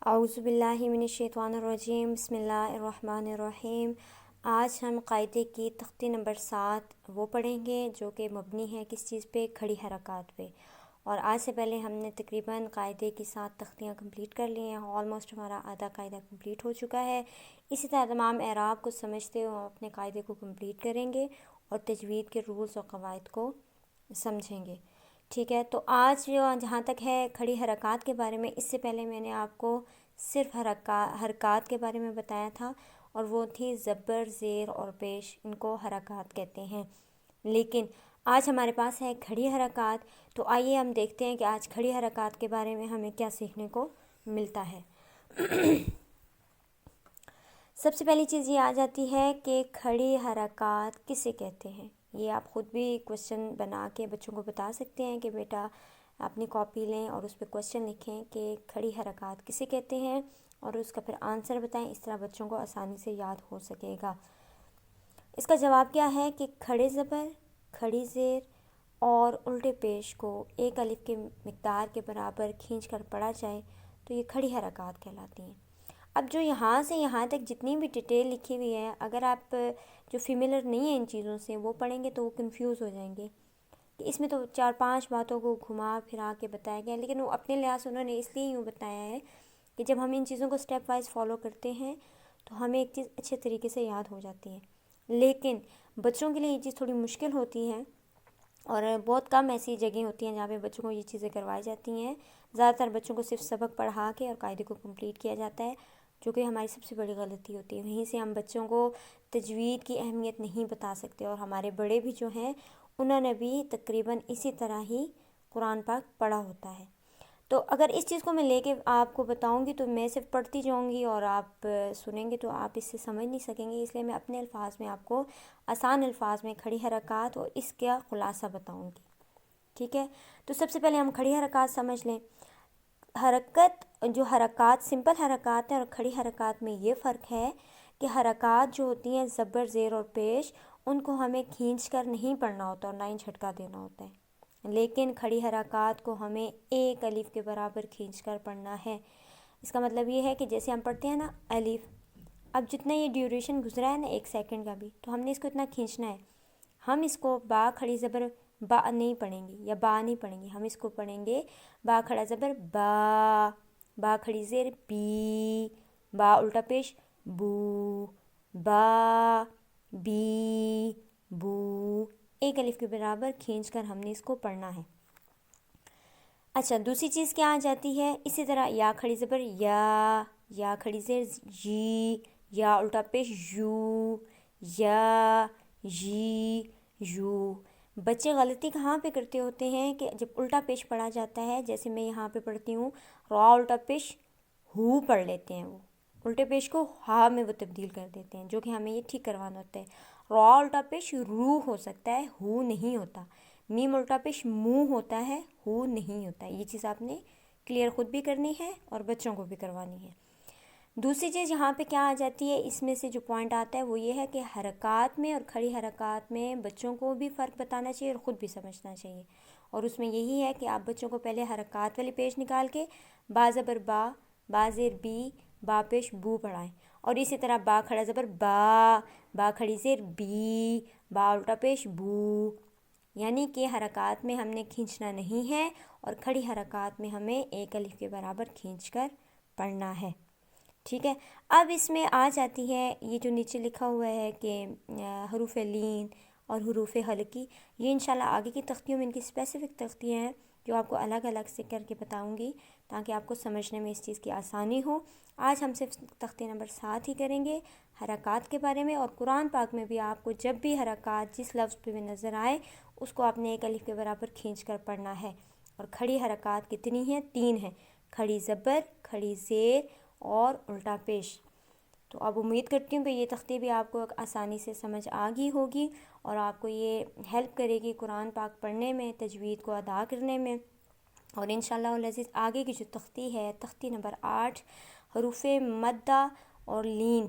اعوذ باللہ من الشیطان الرجیم، بسم اللہ الرحمن الرحیم۔ آج ہم قاعدے کی تختی نمبر 7 وہ پڑھیں گے جو کہ مبنی ہے کس چیز پہ؟ کھڑی حرکات پہ۔ اور آج سے پہلے ہم نے تقریباً قاعدے کی 7 تختیاں کمپلیٹ کر لی ہیں، آلموسٹ ہمارا آدھا قاعدہ کمپلیٹ ہو چکا ہے۔ اسی طرح تمام اعراب کو سمجھتے ہوئے ہم اپنے قاعدے کو کمپلیٹ کریں گے اور تجوید کے رولز اور قواعد کو سمجھیں گے، ٹھیک ہے؟ تو آج جہاں تک ہے کھڑی حرکات کے بارے میں، اس سے پہلے میں نے آپ کو صرف حرکات کے بارے میں بتایا تھا، اور وہ تھی زبر، زیر اور پیش، ان کو حرکات کہتے ہیں۔ لیکن آج ہمارے پاس ہے کھڑی حرکات، تو آئیے ہم دیکھتے ہیں کہ آج کھڑی حرکات کے بارے میں ہمیں کیا سیکھنے کو ملتا ہے۔ سب سے پہلی چیز یہ آ جاتی ہے کہ کھڑی حرکات کسے کہتے ہیں۔ یہ آپ خود بھی کوشچن بنا کے بچوں کو بتا سکتے ہیں کہ بیٹا اپنی کاپی لیں اور اس پہ کوشچن لکھیں کہ کھڑی حرکات کسے کہتے ہیں، اور اس کا پھر آنسر بتائیں، اس طرح بچوں کو آسانی سے یاد ہو سکے گا۔ اس کا جواب کیا ہے کہ کھڑے زبر، کھڑی زیر اور الٹے پیش کو ایک الف کے مقدار کے برابر کھینچ کر پڑھا جائے تو یہ کھڑی حرکات کہلاتی ہیں۔ اب جو یہاں سے یہاں تک جتنی بھی ڈیٹیل لکھی ہوئی ہے، اگر آپ جو فیملر نہیں ہیں ان چیزوں سے وہ پڑھیں گے تو وہ کنفیوز ہو جائیں گے کہ اس میں تو 4-5 باتوں کو گھما پھرا کے بتایا گیا، لیکن وہ اپنے لحاظ سے انہوں نے اس لیے یوں بتایا ہے کہ جب ہم ان چیزوں کو سٹیپ وائز فالو کرتے ہیں تو ہمیں ایک چیز اچھے طریقے سے یاد ہو جاتی ہے۔ لیکن بچوں کے لیے یہ چیز تھوڑی مشکل ہوتی ہے، اور بہت کم ایسی جگہیں ہوتی ہیں جہاں پہ بچوں کو یہ چیزیں کروائی جاتی ہیں۔ زیادہ تر بچوں کو صرف سبق پڑھا کے اور قاعدے کو کمپلیٹ کیا جاتا ہے، جو کہ ہماری سب سے بڑی غلطی ہوتی ہے۔ وہیں سے ہم بچوں کو تجوید کی اہمیت نہیں بتا سکتے، اور ہمارے بڑے بھی جو ہیں انہوں نے بھی تقریباً اسی طرح ہی قرآن پاک پڑھا ہوتا ہے۔ تو اگر اس چیز کو میں لے کے آپ کو بتاؤں گی تو میں صرف پڑھتی جاؤں گی اور آپ سنیں گے تو آپ اس سے سمجھ نہیں سکیں گے، اس لیے میں اپنے الفاظ میں آپ کو آسان الفاظ میں کھڑی حرکات اور اس کا خلاصہ بتاؤں گی، ٹھیک ہے؟ تو سب سے پہلے ہم کھڑی حرکات سمجھ لیں۔ جو حرکات سمپل حرکات ہیں اور کھڑی حرکات میں یہ فرق ہے کہ حرکات جو ہوتی ہیں زبر، زیر اور پیش، ان کو ہمیں کھینچ کر نہیں پڑھنا ہوتا اور نہ ہی جھٹکا دینا ہوتا ہے، لیکن کھڑی حرکات کو ہمیں ایک الف کے برابر کھینچ کر پڑھنا ہے۔ اس کا مطلب یہ ہے کہ جیسے ہم پڑھتے ہیں نا الف، اب جتنا یہ ڈیوریشن گزرا ہے نا 1 سیکنڈ کا بھی، تو ہم نے اس کو اتنا کھینچنا ہے۔ ہم اس کو با کھڑی زبر با نہیں پڑھیں گے یا با نہیں پڑھیں گے، ہم اس کو پڑھیں گے با کھڑا زبر با، با کھڑی زیر بی، با الٹا پیش بو، با بی بو، ایک الف کے برابر کھینچ کر ہم نے اس کو پڑھنا ہے۔ اچھا، دوسری چیز کیا آ جاتی ہے؟ اسی طرح یا کھڑی زبر یا کھڑی زیر جی، یا الٹا پیش یو، یا جی یو۔ بچے غلطی کہاں پہ کرتے ہوتے ہیں کہ جب الٹا پیش پڑھا جاتا ہے، جیسے میں یہاں پہ پڑھتی ہوں را الٹا پیش ہو پڑھ لیتے ہیں، وہ الٹے پیش کو ہا میں وہ تبدیل کر دیتے ہیں، جو کہ ہمیں یہ ٹھیک کروانا ہوتا ہے۔ را الٹا پیش رو ہو سکتا ہے، ہو نہیں ہوتا۔ میم الٹا پیش منہ ہوتا ہے، ہو نہیں ہوتا ہے۔ یہ چیز آپ نے کلیئر خود بھی کرنی ہے اور بچوں کو بھی کروانی ہے۔ دوسری چیز یہاں پہ کیا آ جاتی ہے، اس میں سے جو پوائنٹ آتا ہے وہ یہ ہے کہ حرکات میں اور کھڑی حرکات میں بچوں کو بھی فرق بتانا چاہیے اور خود بھی سمجھنا چاہیے، اور اس میں یہی ہے کہ آپ بچوں کو پہلے حرکات والی پیش نکال کے با زبر با زیر بی، با پیش بو پڑھائیں، اور اسی طرح با کھڑا زبر با کھڑی زیر بی، با الٹا پیش بو، یعنی کہ حرکات میں ہم نے کھینچنا نہیں ہے اور کھڑی حرکات میں ہمیں ایک الف کے برابر کھینچ کر پڑھنا ہے، ٹھیک ہے؟ اب اس میں آ جاتی ہے یہ جو نیچے لکھا ہوا ہے کہ حروف لین اور حروف حلقی، یہ انشاءاللہ آگے کی تختیوں میں ان کی اسپیسیفک تختیاں ہیں جو آپ کو الگ الگ سے کر کے بتاؤں گی تاکہ آپ کو سمجھنے میں اس چیز کی آسانی ہو۔ آج ہم صرف تختی نمبر 7 ہی کریں گے حرکات کے بارے میں، اور قرآن پاک میں بھی آپ کو جب بھی حرکات جس لفظ پہ بھی نظر آئے اس کو آپ نے ایک الف کے برابر کھینچ کر پڑھنا ہے۔ اور کھڑی حرکات کتنی ہیں؟ 3 ہیں، کھڑی زبر، کھڑی زیر اور الٹا پیش۔ تو اب امید کرتی ہوں کہ یہ تختی بھی آپ کو آسانی سے سمجھ آ گئی ہوگی اور آپ کو یہ ہیلپ کرے گی قرآن پاک پڑھنے میں، تجوید کو ادا کرنے میں۔ اور انشاءاللہ العزیز آگے کی جو تختی ہے، تختی نمبر 8، حروف مدہ اور لین،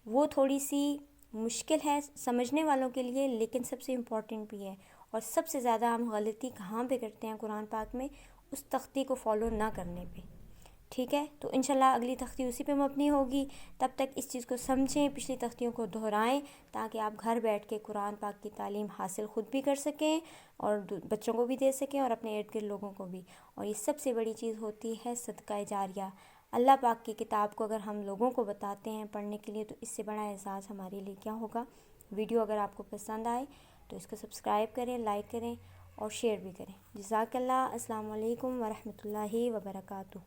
وہ تھوڑی سی مشکل ہے سمجھنے والوں کے لیے، لیکن سب سے امپورٹنٹ بھی ہے، اور سب سے زیادہ ہم غلطی کہاں پہ کرتے ہیں قرآن پاک میں؟ اس تختی کو فالو نہ کرنے پہ، ٹھیک ہے، تو انشاءاللہ اگلی تختی اسی پہ مبنی ہوگی. تب تک اس چیز کو سمجھیں، پچھلی تختیوں کو دہرائیں، تاکہ آپ گھر بیٹھ کے قرآن پاک کی تعلیم حاصل خود بھی کر سکیں اور بچوں کو بھی دے سکیں اور اپنے ارد گرد لوگوں کو بھی. اور یہ سب سے بڑی چیز ہوتی ہے صدقہ جاریہ. اللہ پاک کی کتاب کو اگر ہم لوگوں کو بتاتے ہیں پڑھنے کے لیے، تو اس سے بڑا اعزاز ہمارے لیے کیا ہوگا. ویڈیو اگر آپ کو پسند آئے تو اس کو سبسکرائب کریں، لائک کریں اور شیئر بھی کریں. جزاک اللہ. السلام علیکم ورحمۃ اللہ وبرکاتہ.